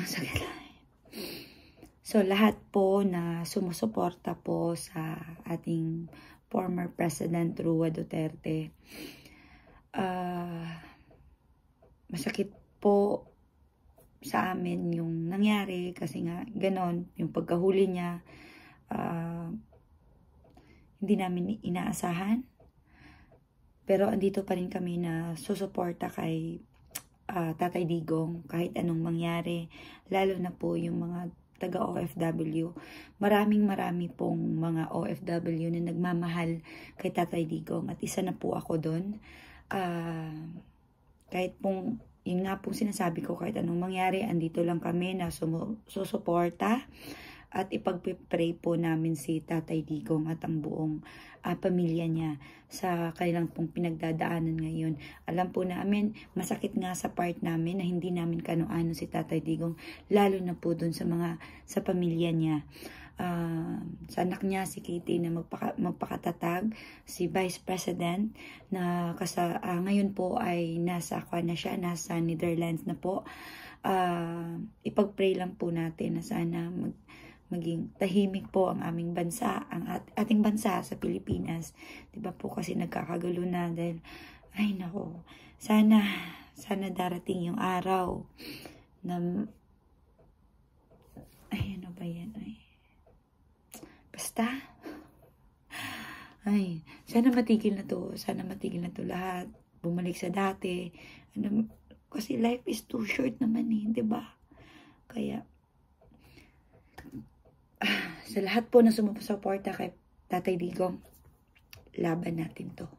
Sakit. So, lahat po na sumusuporta po sa ating former President Rua Duterte, masakit po sa amin yung nangyari kasi nga ganon, yung pagkahuli niya, hindi namin inaasahan. Pero andito pa rin kami na susuporta kay Tatay Digong kahit anong mangyari, lalo na po yung mga taga-OFW. Marami pong mga OFW na nagmamahal kay Tatay Digong at isa na po ako doon. Kahit pong, yun nga pong sinasabi ko, kahit anong mangyari, andito lang kami na susuporta at ipag-pray po namin si Tatay Digong at ang buong pamilya niya sa kanilang pong pinagdadaanan ngayon. Alam po namin, masakit nga sa part namin na hindi namin kano-ano si Tatay Digong, lalo na po dun sa pamilya niya. Sa anak niya, si Kitty, na magpakatatag, si Vice President, na ngayon po ay nasa Netherlands na po. Ipag-pray lang po natin na sana maging tahimik po ang aming bansa, ang ating bansa sa Pilipinas. Diba po kasi nagkakagulo na dahil, ay nako, sana darating yung araw na, ay ano ba yan, basta, sana matigil na to lahat, bumalik sa dati, kasi life is too short naman diba? Kaya, sa lahat po na sumusuporta kay Tatay Digong, laban natin to.